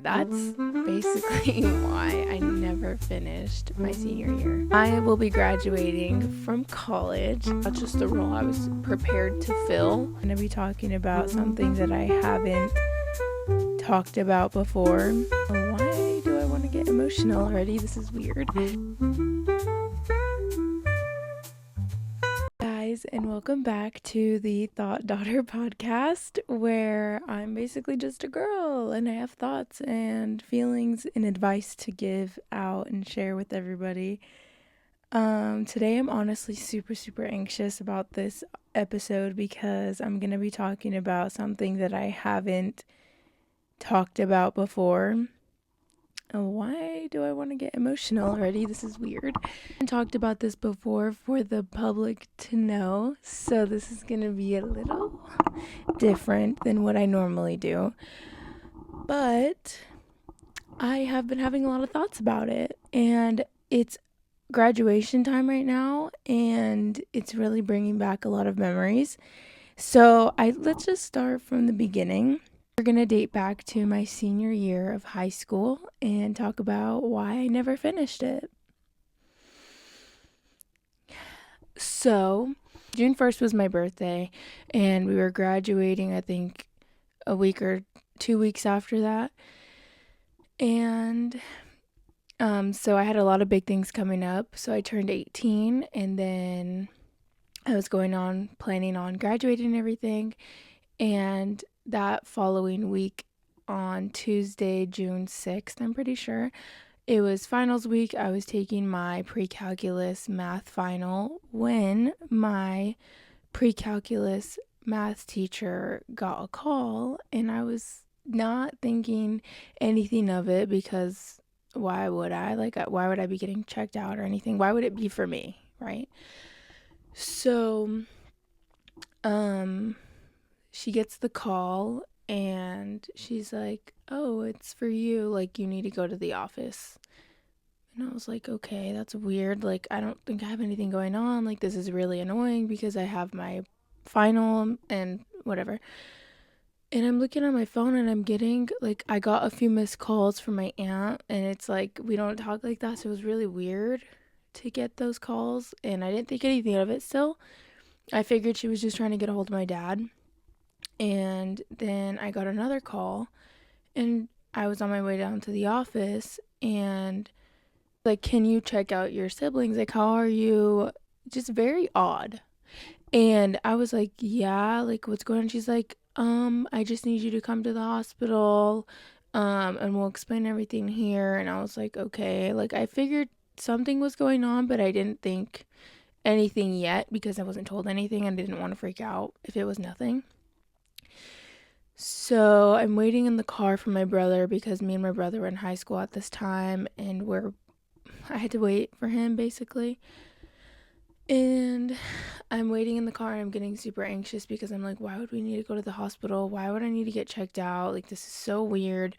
That's basically why I never finished my senior year. I will be graduating from college. That's just the role I was prepared to fill. I'm going to be talking about something that I haven't talked about before. Why do I want to get emotional already? This is weird. Guys, and welcome back to the Thought Daughter podcast, where I'm basically just a girl and I have thoughts and feelings and advice to give out and share with everybody. Today I'm honestly super anxious about this episode because I'm going to be talking about something that I haven't talked about before. Why do I want to get emotional already? This is weird. I talked about this before for the public to know, so this is going to be a little different than what I normally do. But I have been having a lot of thoughts about it, and it's graduation time right now, and it's really bringing back a lot of memories. So let's just start from the beginning. We're going to date back to my senior year of high school and talk about why I never finished it. So, June 1st was my birthday, and we were graduating, I think, a week or 2 weeks after that. And so I had a lot of big things coming up. So I turned 18, and then I was planning on graduating and everything. And that following week, on Tuesday, June 6th, I'm pretty sure, it was finals week. I was taking my pre-calculus math final when my pre-calculus math teacher got a call, and I was not thinking anything of it because why would I? Why would I be getting checked out or anything? Why would it be for me, right? So, she gets the call and she's like, "Oh, it's for you. Like, you need to go to the office." And I was like, "Okay, that's weird. Like, I don't think I have anything going on. Like, this is really annoying because I have my final and whatever." And I'm looking at my phone and I'm getting, like, I got a few missed calls from my aunt, and it's like, we don't talk like that. So it was really weird to get those calls, and I didn't think anything of it still. I figured she was just trying to get a hold of my dad. And then I got another call, and I was on my way down to the office, and like, "Can you check out your siblings? Like, how are you?" Just very odd. And I was like, "Yeah, like, what's going on?" She's like, "I just need you to come to the hospital, and we'll explain everything here." And I was like, "Okay." Like, I figured something was going on, but I didn't think anything yet because I wasn't told anything and I didn't want to freak out if it was nothing. So I'm waiting in the car for my brother because me and my brother were in high school at this time, and I had to wait for him basically. And I'm waiting in the car and I'm getting super anxious because I'm like, why would we need to go to the hospital? Why would I need to get checked out? Like, this is so weird.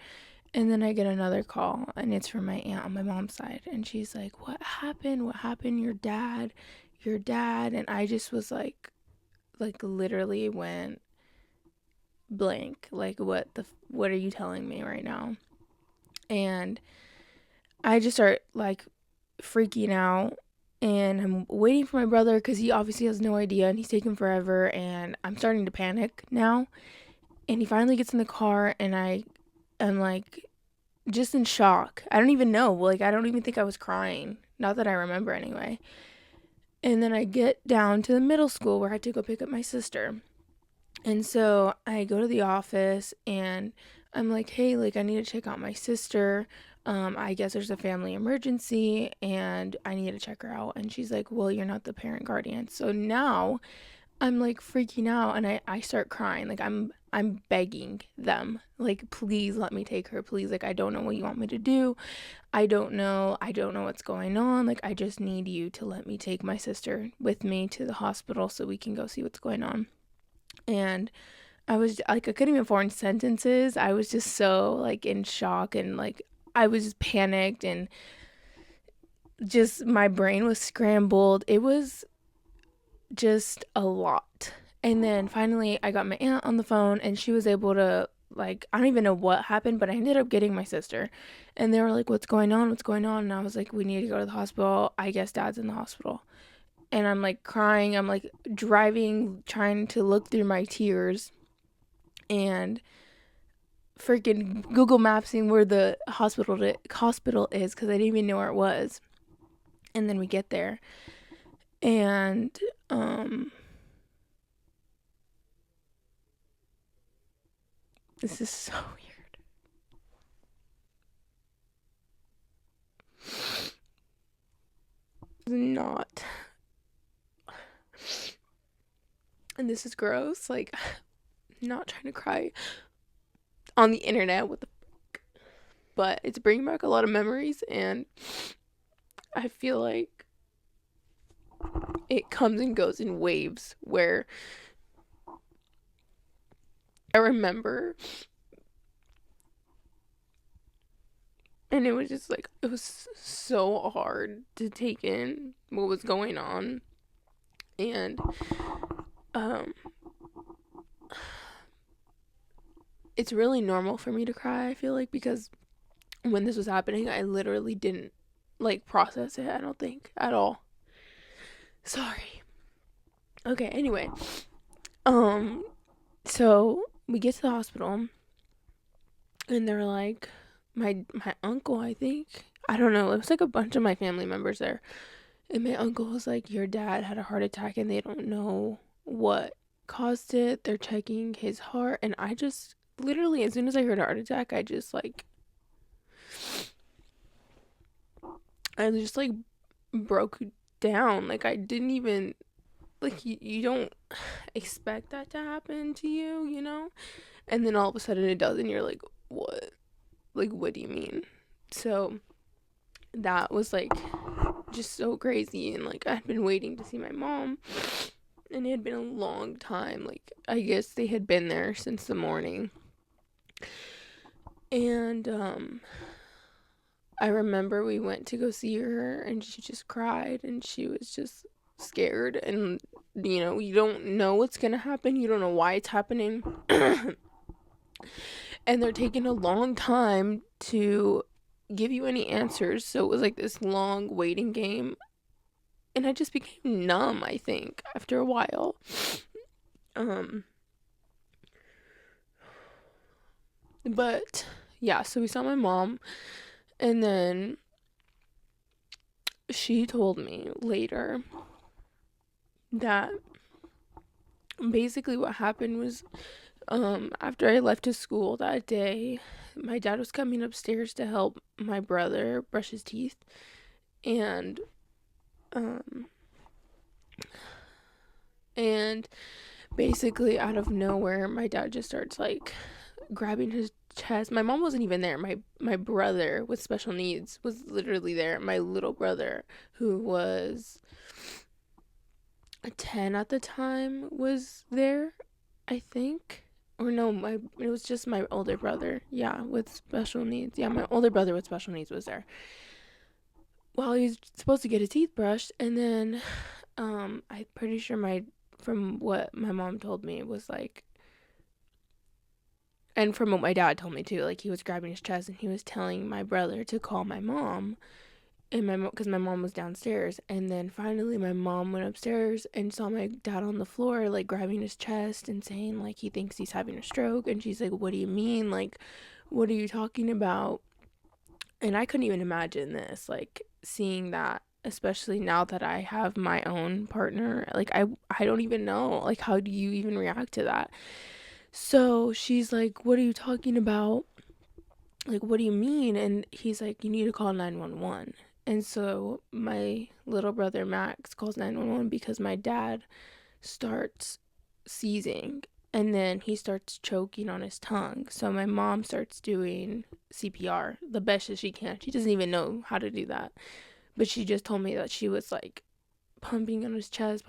And then I get another call, and it's from my aunt on my mom's side, and she's like, "What happened? What happened? Your dad." And I just was like literally went blank. Like, what are you telling me right now? And I just start like freaking out, and I'm waiting for my brother because he obviously has no idea and he's taking forever, and I'm starting to panic now. And he finally gets in the car, and I am like just in shock. I don't even know. Like, I don't even think I was crying. Not that I remember anyway. And then I get down to the middle school where I had to go pick up my sister. And so I go to the office and I'm like, "Hey, like, I need to check out my sister. I guess there's a family emergency and I need to check her out." And she's like, "Well, you're not the parent guardian." So now I'm like freaking out, and I start crying. Like, I'm begging them, like, "Please let me take her. Please. Like, I don't know what you want me to do. I don't know what's going on. Like, I just need you to let me take my sister with me to the hospital so we can go see what's going on." And I was like, I couldn't even form sentences. I was just so like in shock, and like I was panicked, and just my brain was scrambled. It was just a lot. And then finally I got my aunt on the phone, and she was able to like, I don't even know what happened, but I ended up getting my sister. And they were like, what's going on? What's going on? And I was like, we need to go to the hospital. I guess dad's in the hospital. And I'm like crying. I'm like driving, trying to look through my tears. And freaking Google Mapsing where the hospital is because I didn't even know where it was. And then we get there. And, this is so weird. Not. And this is gross. Like, not trying to cry on the internet. What the fuck? But it's bringing back a lot of memories, and I feel like it comes and goes in waves where I remember, and it was just like, it was so hard to take in what was going on. And, um, it's really normal for me to cry, I feel like, because when this was happening, I literally didn't like process it, I don't think, at all. Sorry. Okay, anyway. So we get to the hospital and they're like, my uncle, I think. I don't know. It was like a bunch of my family members there. And my uncle was like, your dad had a heart attack and they don't know what caused it. They're checking his heart. And I just literally, as soon as I heard heart attack, I just like broke down. Like I didn't even like you don't expect that to happen to you, you know? And then all of a sudden it does and you're like, what? Like what do you mean? So that was like just so crazy, and like I'd been waiting to see my mom and it had been a long time. Like I guess they had been there since the morning. And I remember we went to go see her and she just cried and she was just scared, and you don't know what's gonna happen, you don't know why it's happening. And they're taking a long time to give you any answers, so it was like this long waiting game, and I just became numb, I think, after a while. um but yeah, so we saw my mom, and then she told me later that basically what happened was, after I left to school that day, my dad was coming upstairs to help my brother brush his teeth, and um and basically out of nowhere my dad just starts like grabbing his chest. My mom wasn't even there. My brother with special needs was literally there. My little brother, who was 10 at the time, was there, I think. Or no, it was just my older brother. Yeah, with special needs. Yeah, my older brother with special needs was there. Well, he was supposed to get his teeth brushed, and then I'm pretty sure from what my mom told me, it was like, and from what my dad told me too, like he was grabbing his chest and he was telling my brother to call my mom, and because my mom was downstairs. And then finally my mom went upstairs and saw my dad on the floor like grabbing his chest and saying like he thinks he's having a stroke, and she's like, what do you mean, like what are you talking about? And I couldn't even imagine this, like seeing that, especially now that I have my own partner. Like I don't even know, like how do you even react to that? So she's like, what are you talking about? Like, what do you mean? And he's like, you need to call 911. And so my little brother Max calls 911 because my dad starts seizing and then he starts choking on his tongue. So my mom starts doing CPR the best as she can. She doesn't even know how to do that. But she just told me that she was like pumping on his chest,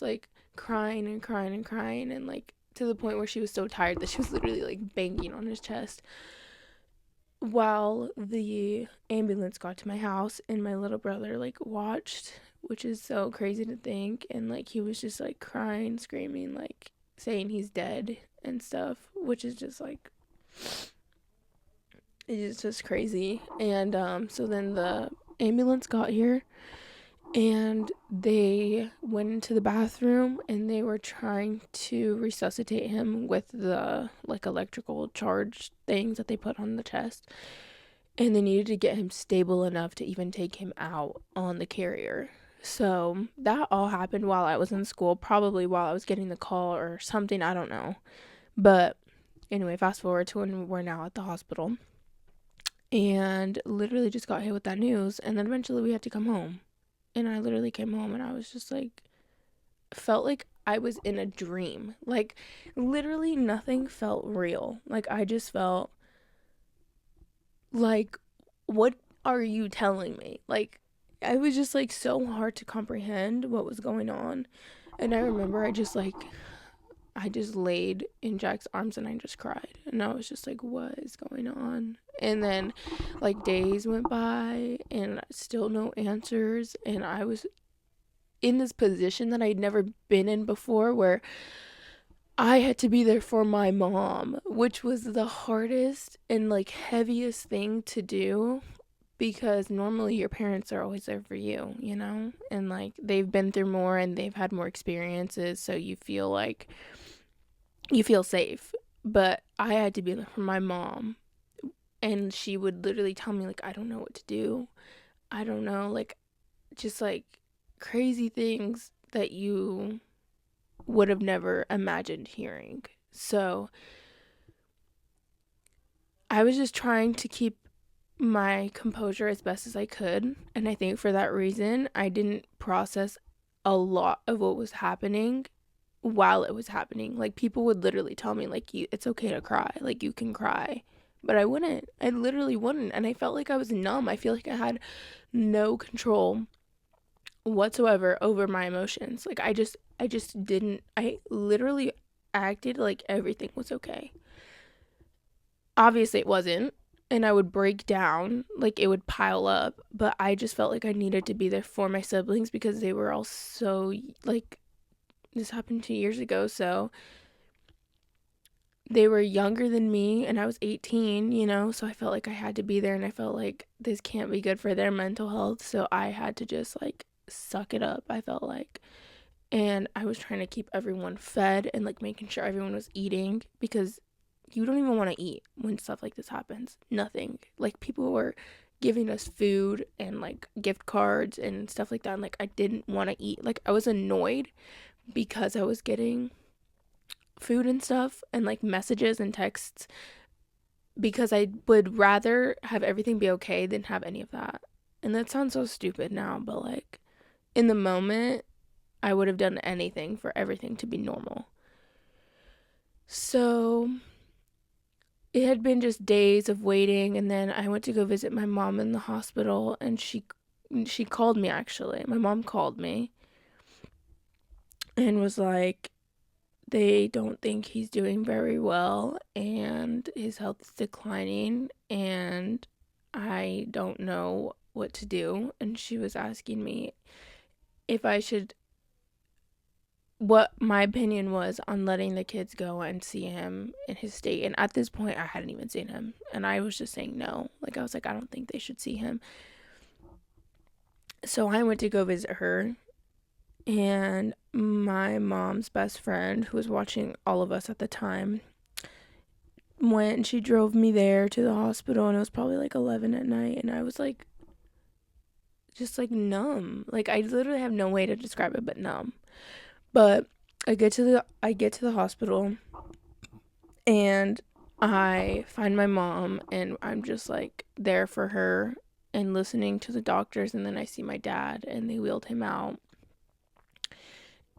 like crying and crying and crying, and like to the point where she was so tired that she was literally like banging on his chest while the ambulance got to my house. And my little brother like watched, which is so crazy to think, and like he was just like crying, screaming, like saying he's dead and stuff, which is just like It's just crazy. And so then the ambulance got here and they went into the bathroom and they were trying to resuscitate him with the like electrical charge things that they put on the chest. And they needed to get him stable enough to even take him out on the carrier. So that all happened while I was in school, probably while I was getting the call or something, I don't know. But anyway, fast forward to when we're now at the hospital and literally just got hit with that news. And then eventually we had to come home. And I literally came home and I was just like, felt like I was in a dream. Like, literally nothing felt real. Like, I just felt like, what are you telling me? Like, I was just like so hard to comprehend what was going on. And I remember I just laid in Jack's arms and I just cried. And I was just like, what is going on? And then like days went by and still no answers. And I was in this position that I'd never been in before where I had to be there for my mom, which was the hardest and like heaviest thing to do because normally your parents are always there for you, you know? And like they've been through more and they've had more experiences, so you feel safe. But I had to be there for my mom, and she would literally tell me like I don't know what to do. I don't know, like just like crazy things that you would have never imagined hearing. So I was just trying to keep my composure as best as I could. And I think for that reason, I didn't process a lot of what was happening while it was happening. Like people would literally tell me like it's okay to cry. Like you can cry. But I wouldn't. I literally wouldn't. And I felt like I was numb. I feel like I had no control whatsoever over my emotions. Like I just didn't. I literally acted like everything was okay. Obviously it wasn't, and I would break down, like it would pile up, but I just felt like I needed to be there for my siblings because they were all so like this happened 2 years ago, so they were younger than me and I was 18, you know, so I felt like I had to be there and I felt like this can't be good for their mental health, so I had to just like suck it up. I felt like, and I was trying to keep everyone fed and like making sure everyone was eating because you don't even want to eat when stuff like this happens. Nothing. Like people were giving us food and like gift cards and stuff like that. And like I didn't want to eat. Like I was annoyed because I was getting food and stuff and like messages and texts because I would rather have everything be okay than have any of that. And that sounds so stupid now, but like in the moment, I would have done anything for everything to be normal. So it had been just days of waiting, and then I went to go visit my mom in the hospital, and she called me. Actually, my mom called me and was like, they don't think he's doing very well and his health is declining and I don't know what to do. And she was asking me if I should, what my opinion was on letting the kids go and see him in his state. And at this point, I hadn't even seen him. And I was just saying no. Like, I was like, I don't think they should see him. So I went to go visit her. And my mom's best friend, who was watching all of us at the time, went and she drove me there to the hospital. And it was probably like 11 at night. And I was like, just like numb. Like, I literally have no way to describe it but numb. But I get to the hospital and I find my mom and I'm just like there for her and listening to the doctors, and then I see my dad and they wheeled him out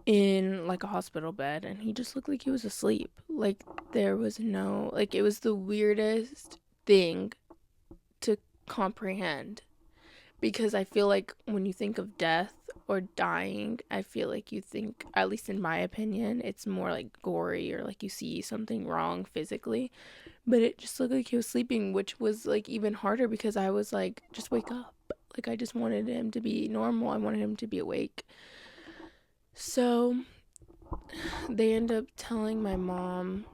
in like a hospital bed and he just looked like he was asleep. Like there was no, like it was the weirdest thing to comprehend because I feel like when you think of death or dying, I feel like you think, at least in my opinion, it's more like gory or like you see something wrong physically. But it just looked like he was sleeping, which was like even harder because I was like, just wake up. Like I just wanted him to be normal. I wanted him to be awake. So they end up telling my mom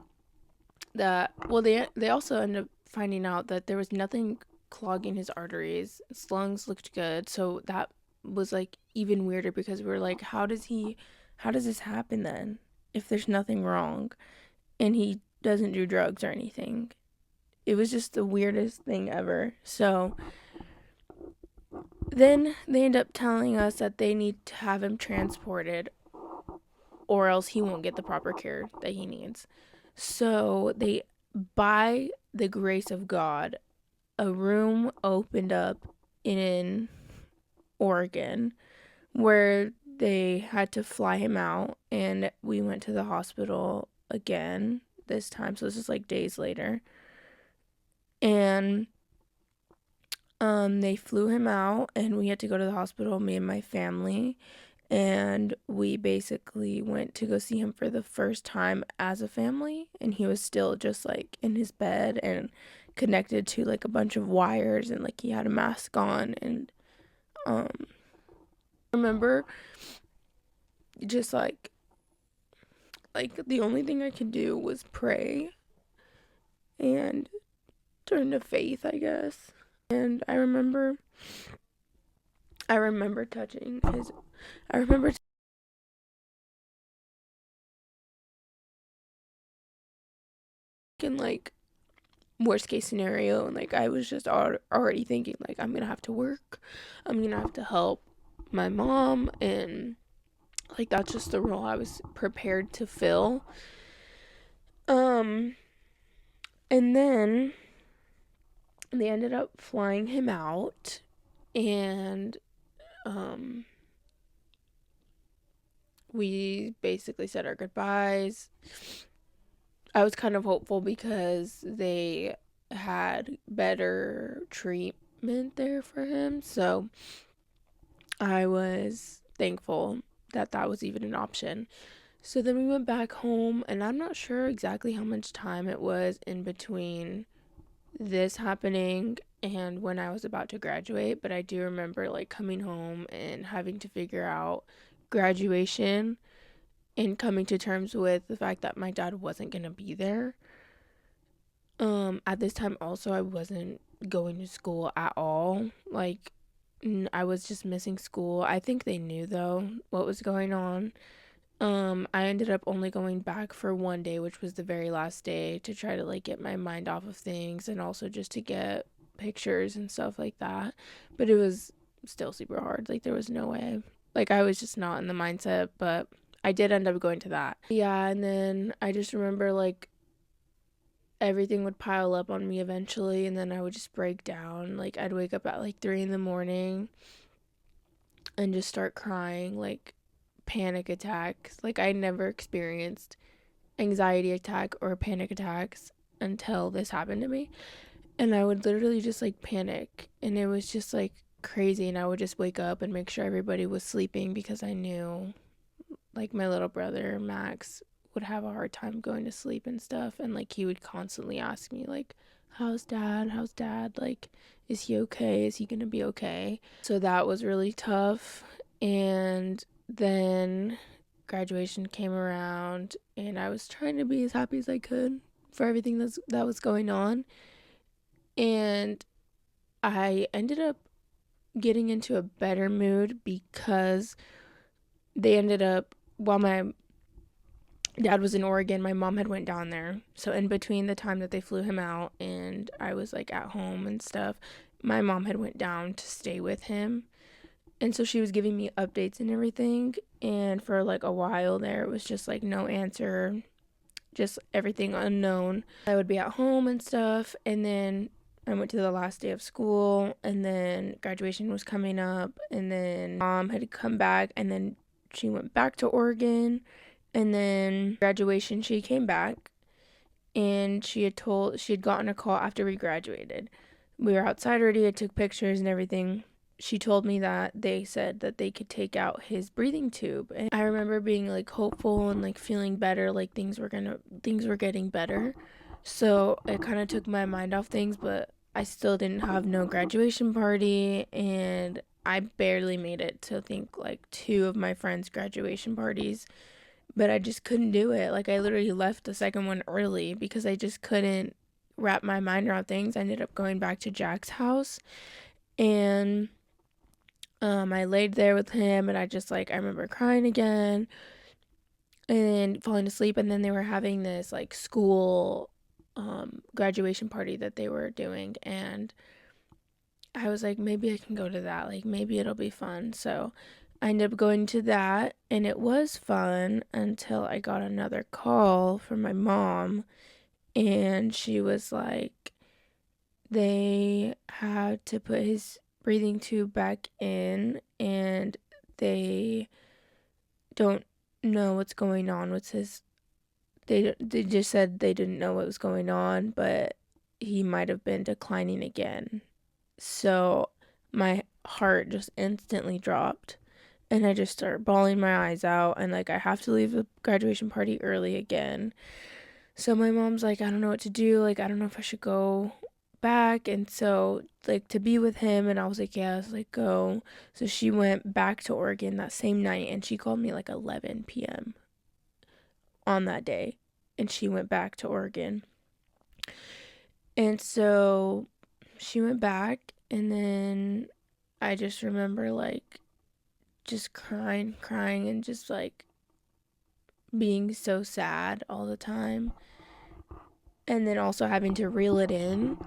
that, well, they also ended up finding out that there was nothing clogging his arteries. His lungs looked good, so that was like even weirder because we were like, how does this happen then if there's nothing wrong and he doesn't do drugs or anything? It was just the weirdest thing ever. So then they end up telling us that they need to have him transported or else he won't get the proper care that he needs. So they, by the grace of God, a room opened up in Oregon where they had to fly him out, and we went to the hospital again this time. So this is like days later. And they flew him out and we had to go to the hospital, me and my family, and we basically went to go see him for the first time as a family, and he was still just like in his bed and connected to like a bunch of wires, and like he had a mask on. And um I remember just like the only thing I could do was pray and turn to faith, I guess. And I remember touching his I remember in like worst case scenario, and like I was just already thinking like I'm gonna have to work, I'm gonna have to help my mom, and like that's just the role I was prepared to fill. um and then they ended up flying him out, and um we basically said our goodbyes. I was kind of hopeful because they had better treatment there for him. So I was thankful that that was even an option. So then we went back home, and I'm not sure exactly how much time it was in between this happening and when I was about to graduate, but I do remember like coming home and having to figure out graduation and coming to terms with the fact that my dad wasn't going to be there. At this time also I wasn't going to school at all. Like I was just missing school. I think they knew though what was going on. I ended up only going back for one day, which was the very last day, to try to like get my mind off of things and also just to get pictures and stuff like that. But it was still super hard. Like there was no way. Like I was just not in the mindset, but I did end up going to that. Yeah, and then I just remember like everything would pile up on me eventually, and then I would just break down. Like I'd wake up at like 3 in the morning and just start crying, like panic attacks. Like I never experienced anxiety attack or panic attacks until this happened to me. And I would literally just like panic, and it was just like crazy, and I would just wake up and make sure everybody was sleeping because I knew like my little brother Max would have a hard time going to sleep and stuff, and like he would constantly ask me like how's dad, like is he okay, is he gonna be okay? So that was really tough. And then graduation came around, and I was trying to be as happy as I could for everything that was going on. And I ended up getting into a better mood because they ended up, while my dad was in Oregon, my mom had went down there. So in between the time that they flew him out and I was like at home and stuff, my mom had went down to stay with him. And so she was giving me updates and everything, and for like a while there it was just like no answer, just everything unknown. I would be at home and stuff, and then I went to the last day of school, and then graduation was coming up, and then mom had come back, and then she went back to Oregon, and then graduation she came back, and she had gotten a call after we graduated. We were outside already, I took pictures and everything. She told me that they said that they could take out his breathing tube, and I remember being like hopeful and like feeling better, like things were getting better. So it kind of took my mind off things, but I still didn't have no graduation party, and I barely made it to, I think, like two of my friends' graduation parties. but I just couldn't do it. Like, I literally left the second one early because I just couldn't wrap my mind around things. I ended up going back to Jack's house, and I laid there with him, and I remember crying again and falling asleep. And then they were having this like school graduation party that they were doing, and I was like, maybe I can go to that, like maybe it'll be fun. So I ended up going to that, and it was fun until I got another call from my mom, and she was like, they had to put his breathing tube back in, and they don't know what's going on with his. They just said they didn't know what was going on, but he might have been declining again. So my heart just instantly dropped, and I just started bawling my eyes out, and like I have to leave the graduation party early again. So my mom's like, I don't know what to do, like I don't know if I should go back, and so like to be with him, and I was like, yeah, I was like, go. So she went back to Oregon that same night, and she called me like 11 p.m. on that day, and she went back to Oregon. And so she went back, and then I just remember like just crying, and just like being so sad all the time, and then also having to reel it in.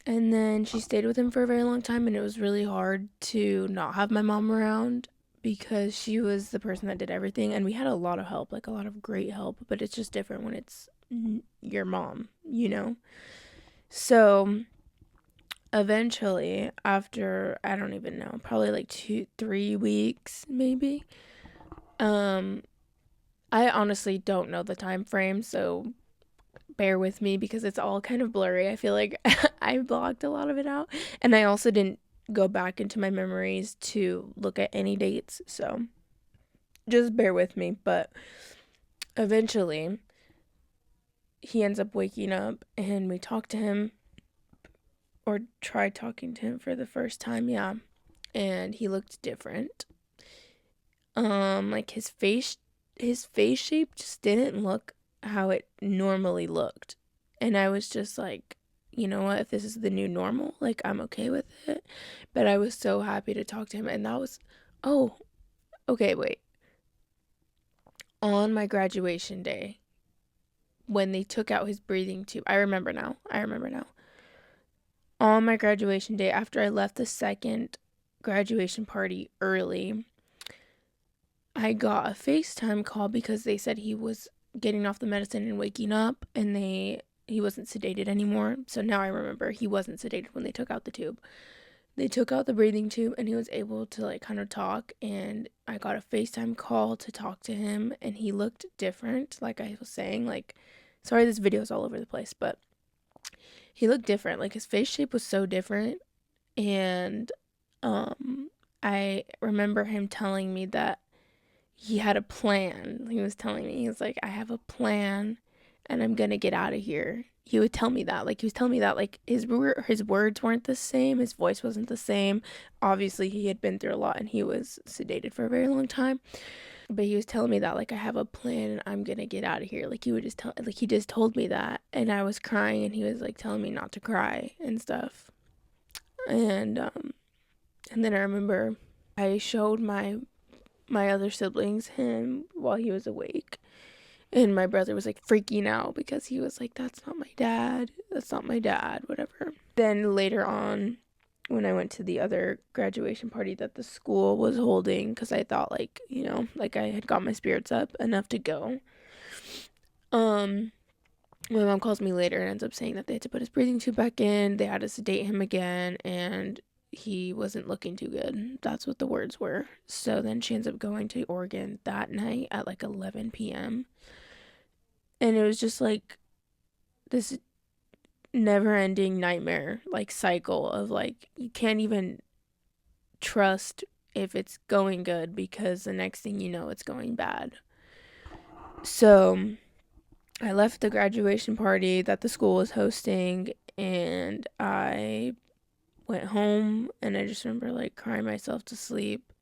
And then she stayed with him for a very long time, and it was really hard to not have my mom around because she was the person that did everything, and we had a lot of help, like a lot of great help, but it's just different when it's your mom, you know? So eventually, after, I don't even know, probably like 2-3 weeks maybe, I honestly don't know the time frame, so bear with me because it's all kind of blurry. I feel like I blocked a lot of it out, and I also didn't go back into my memories to look at any dates, so just bear with me. But eventually he ends up waking up, and we talked to him, or tried talking to him for the first time, yeah, and he looked different. Like his face shape just didn't look how it normally looked. And I was just like, you know what, if this is the new normal, like I'm okay with it. But I was so happy to talk to him, and that was, oh, okay, wait. On my graduation day, when they took out his breathing tube, I remember now. On my graduation day, after I left the second graduation party early, I got a FaceTime call because they said he was getting off the medicine and waking up, and he wasn't sedated anymore. So now I remember he wasn't sedated when they took out the tube. They took out the breathing tube, and he was able to like kind of talk, and I got a FaceTime call to talk to him, and he looked different, like I was saying. Like, sorry, this video is all over the place, but he looked different. Like his face shape was so different, and I remember him telling me that he had a plan. He was telling me, he was like, I have a plan, and I'm gonna get out of here. He would tell me that. Like, he was telling me that, like, his words weren't the same. His voice wasn't the same. Obviously, he had been through a lot, and he was sedated for a very long time. But he was telling me that, like, I have a plan, and I'm gonna get out of here. Like, he just told me that. And I was crying, and he was, like, telling me not to cry and stuff. And then I remember I showed my other siblings him while he was awake, and my brother was like freaking out because he was like, that's not my dad, whatever. Then later on, when I went to the other graduation party that the school was holding, because I thought, like, you know, like I had got my spirits up enough to go, my mom calls me later and ends up saying that they had to put his breathing tube back in, they had to sedate him again, and he wasn't looking too good. That's what the words were. So then she ends up going to Oregon that night at like 11 p.m. And it was just like this never-ending nightmare, like cycle of like you can't even trust if it's going good because the next thing you know, it's going bad. So I left the graduation party that the school was hosting, and I went home, and I just remember like crying myself to sleep.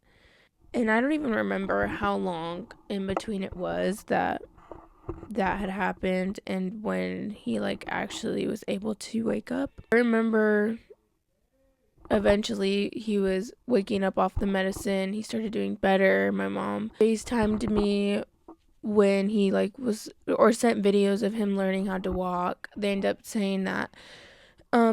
And I don't even remember how long in between it was that had happened and when he like actually was able to wake up. I remember eventually he was waking up off the medicine. He started doing better. My mom FaceTimed me when he like was or sent videos of him learning how to walk. They ended up saying that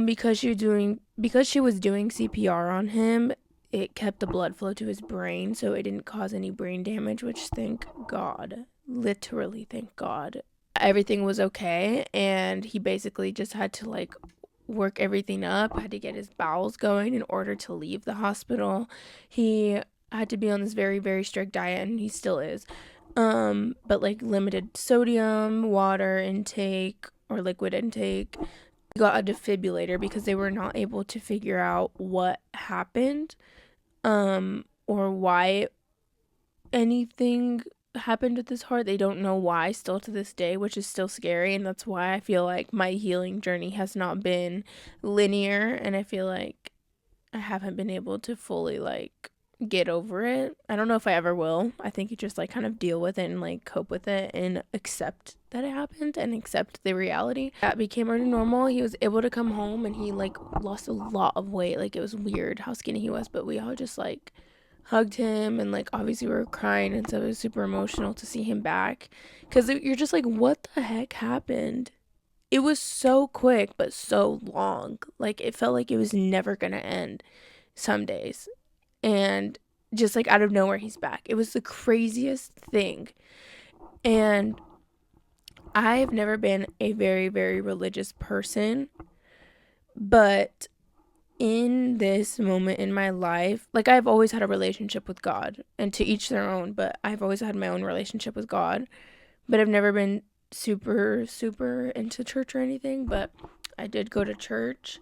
because she was doing CPR on him, it kept the blood flow to his brain, so it didn't cause any brain damage, which thank God. Literally thank God. Everything was okay, and he basically just had to like work everything up, had to get his bowels going in order to leave the hospital. He had to be on this very, very strict diet, and he still is. But like limited sodium, water intake, or liquid intake. He got a defibrillator because they were not able to figure out what happened, or why anything happened with his heart. They don't know why still to this day, which is still scary, and that's why I feel like my healing journey has not been linear, and I feel like I haven't been able to fully like get over it. I don't know if I ever will. I think you just like kind of deal with it and like cope with it and accept that it happened and accept the reality. That became our new normal. He was able to come home and he like lost a lot of weight. Like it was weird how skinny he was, but we all just like hugged him and like obviously we were crying, and so it was super emotional to see him back because you're just like, what the heck happened? It was so quick but so long. Like it felt like it was never gonna end some days, and just like out of nowhere he's back. It was the craziest thing. And I've never been a very, very religious person, but in this moment in my life, like I've always had a relationship with God, and to each their own, but I've always had my own relationship with God, but I've never been super, super into church or anything. But I did go to church.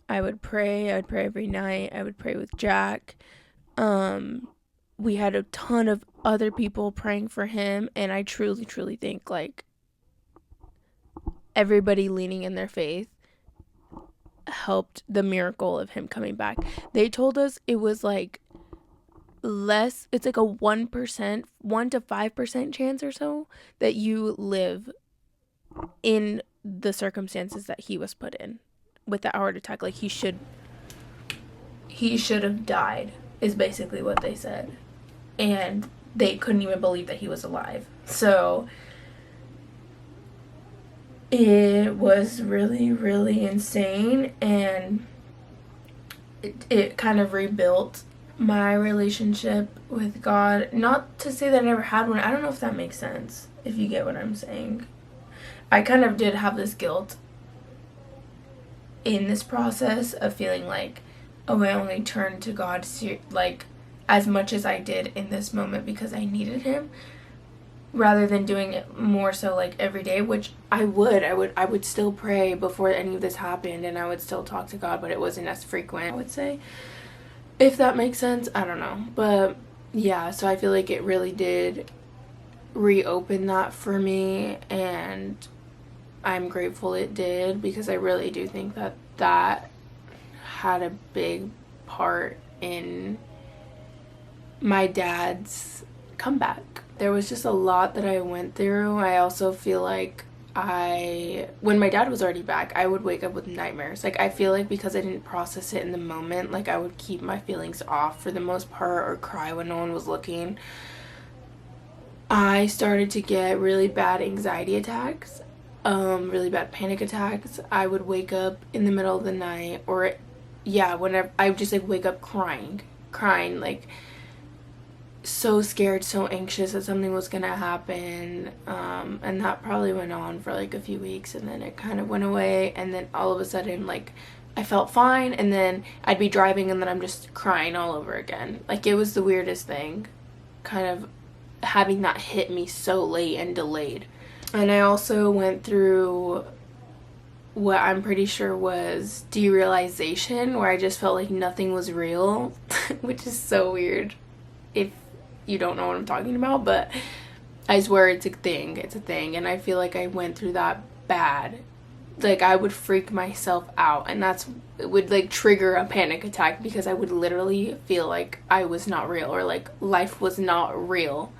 I would pray every night. I would pray with Jack. We had a ton of other people praying for him, and I truly, truly think like everybody leaning in their faith helped the miracle of him coming back. They told us it was like less, it's like a 1%, 1 to 5% chance or so that you live in the circumstances that he was put in with that heart attack. Like he should have died is basically what they said, and they couldn't even believe that he was alive. So it was really, really insane, and it kind of rebuilt my relationship with God. Not to say that I never had one. I don't know if that makes sense, if you get what I'm saying. I kind of did have this guilt in this process of feeling like, oh, I only turned to God like as much as I did in this moment because I needed him, rather than doing it more so like every day, which I would still pray before any of this happened, and I would still talk to God, but it wasn't as frequent, I would say, if that makes sense. I don't know, but yeah, so I feel like it really did reopen that for me, and I'm grateful it did, because I really do think that that had a big part in my dad's comeback. There was just a lot that I went through. I also feel like when my dad was already back, I would wake up with nightmares. Like I feel like because I didn't process it in the moment, like I would keep my feelings off for the most part or cry when no one was looking. I started to get really bad anxiety attacks, really bad panic attacks. I would wake up in the middle of the night, or yeah, whenever I would just like wake up crying, like so scared, so anxious that something was gonna happen, and that probably went on for like a few weeks, and then it kind of went away, and then all of a sudden like I felt fine, and then I'd be driving and then I'm just crying all over again. Like it was the weirdest thing, kind of having that hit me so late and delayed. And I also went through what I'm pretty sure was derealization, where I just felt like nothing was real, which is so weird if you don't know what I'm talking about, but I swear it's a thing, and I feel like I went through that bad like I would freak myself out, and it would like trigger a panic attack because I would literally feel like I was not real, or like life was not real.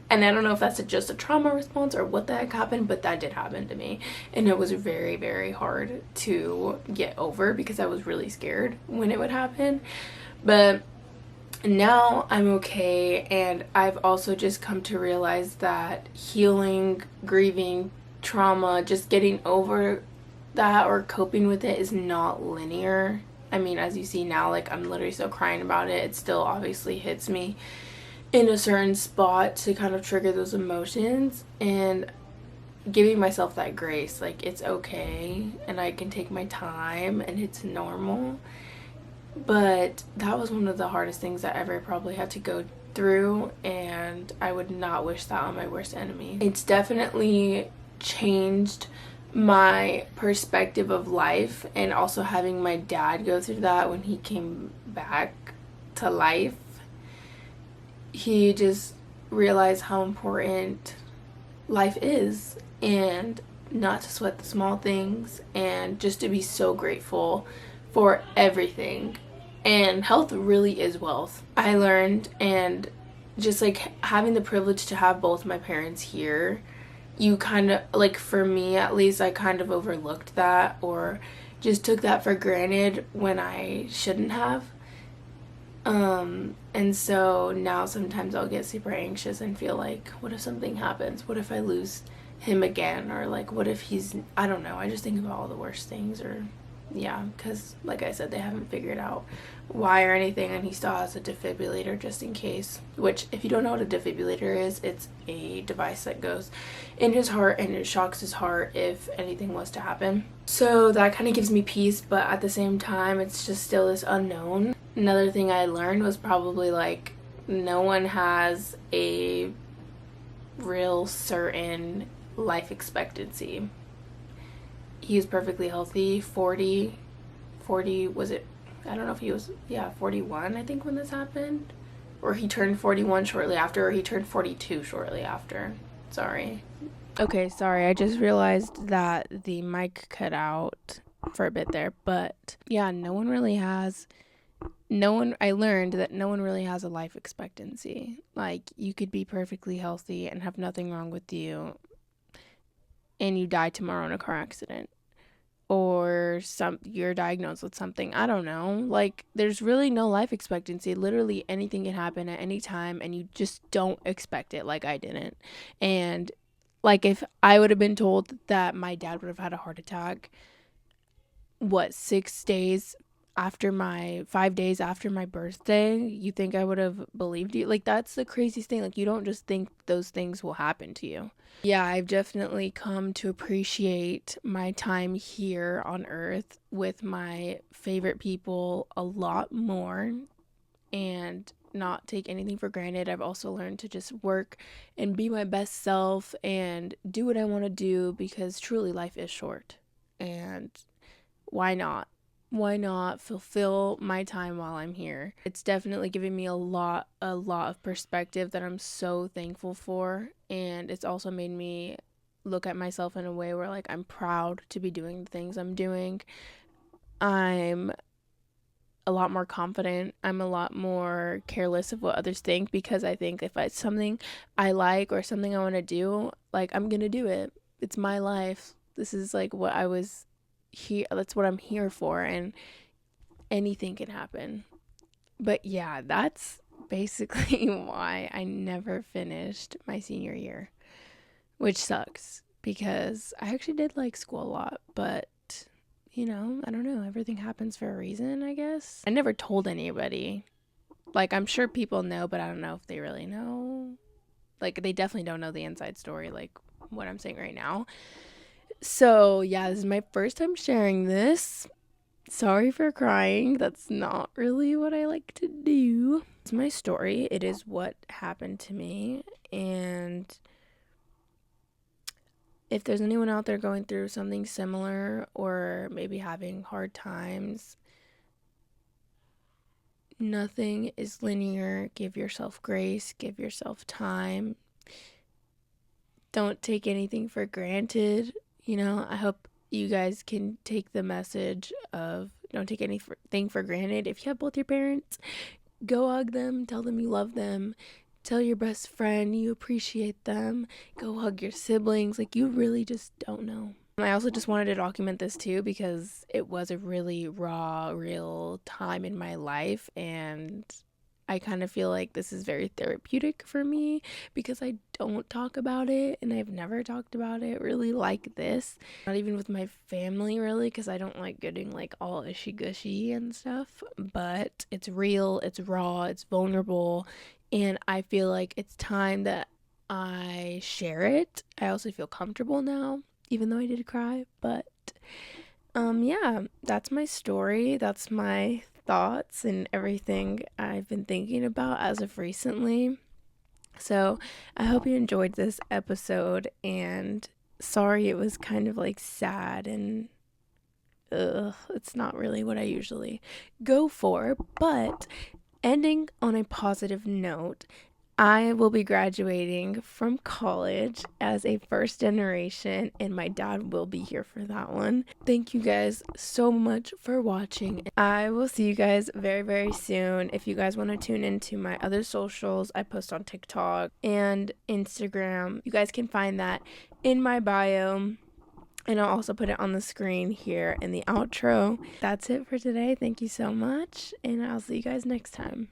And I don't know if that's just a trauma response or what the heck happened, but that did happen to me, and it was very, very hard to get over because I was really scared when it would happen. But now I'm okay, and I've also just come to realize that healing, grieving, trauma, just getting over that or coping with it is not linear. I mean, as you see now, like I'm literally still crying about it. It still obviously hits me in a certain spot to kind of trigger those emotions, and giving myself that grace, like it's okay and I can take my time and it's normal. But that was one of the hardest things I ever probably had to go through, and I would not wish that on my worst enemy. It's definitely changed my perspective of life, and also having my dad go through that when he came back to life, he just realized how important life is, and not to sweat the small things, and just to be so grateful for everything. And health really is wealth, I learned. And just like having the privilege to have both my parents here, you kind of like, for me at least, I kind of overlooked that, or just took that for granted when I shouldn't have. And so now sometimes I'll get super anxious and feel like, what if something happens? What if I lose him again? Or like, what if I don't know. I just think about all the worst things, or, yeah, because like I said, they haven't figured out why or anything, and he still has a defibrillator just in case. Which, if you don't know what a defibrillator is, it's a device that goes in his heart and it shocks his heart if anything was to happen. So that kind of gives me peace, but at the same time, it's just still this unknown. Another thing I learned was probably like, no one has a real certain life expectancy. He was perfectly healthy, 40, was it? I don't know if he was, yeah, 41, I think, when this happened. Or he turned 41 shortly after, or he turned 42 shortly after. Sorry. Okay, sorry. I just realized that the mic cut out for a bit there. But yeah, I learned that no one really has a life expectancy. Like, you could be perfectly healthy and have nothing wrong with you, and you die tomorrow in a car accident, or you're diagnosed with something. I don't know. Like, there's really no life expectancy. Literally anything can happen at any time, and you just don't expect it, like I didn't. And like, if I would have been told that my dad would have had a heart attack, 5 days after my birthday, you think I would have believed you? Like, that's the craziest thing. Like, you don't just think those things will happen to you. Yeah, I've definitely come to appreciate my time here on Earth with my favorite people a lot more, and not take anything for granted. I've also learned to just work and be my best self and do what I want to do, because truly life is short. And why not? Why not fulfill my time while I'm here? It's definitely giving me a lot of perspective that I'm so thankful for. And it's also made me look at myself in a way where, like, I'm proud to be doing the things I'm doing. I'm a lot more confident. I'm a lot more careless of what others think, because I think if it's something I like or something I want to do, like, I'm going to do it. It's my life. This is like what I was here. That's what I'm here for, and anything can happen. But yeah, that's basically why I never finished my senior year, which sucks because I actually did like school a lot, but I don't know. Everything happens for a reason, I guess. I never told anybody. Like, I'm sure people know, but I don't know if they really know. Like, they definitely don't know the inside story, like what I'm saying right now. So, yeah, this is my first time sharing this. Sorry for crying. That's not really what I like to do. It's my story. It is what happened to me. And if there's anyone out there going through something similar, or maybe having hard times, nothing is linear. Give yourself grace, give yourself time. Don't take anything for granted. I hope you guys can take the message of don't take anything for granted. If you have both your parents, go hug them, tell them you love them, tell your best friend you appreciate them, go hug your siblings. Like, you really just don't know. I also just wanted to document this too because it was a really raw, real time in my life, and I kind of feel like this is very therapeutic for me because I don't talk about it, and I've never talked about it really like this. Not even with my family, really, because I don't like getting like all ishy gushy and stuff. But it's real, it's raw, it's vulnerable, and I feel like it's time that I share it. I also feel comfortable now, even though I did cry. But yeah, that's my story. That's my thoughts and everything I've been thinking about as of recently. So, I hope you enjoyed this episode, and sorry it was kind of like sad and it's not really what I usually go for, but ending on a positive note, I will be graduating from college as a first generation, and my dad will be here for that one. Thank you guys so much for watching. I will see you guys very, very soon. If you guys want to tune into my other socials, I post on TikTok and Instagram. You guys can find that in my bio. And I'll also put it on the screen here in the outro. That's it for today. Thank you so much, and I'll see you guys next time.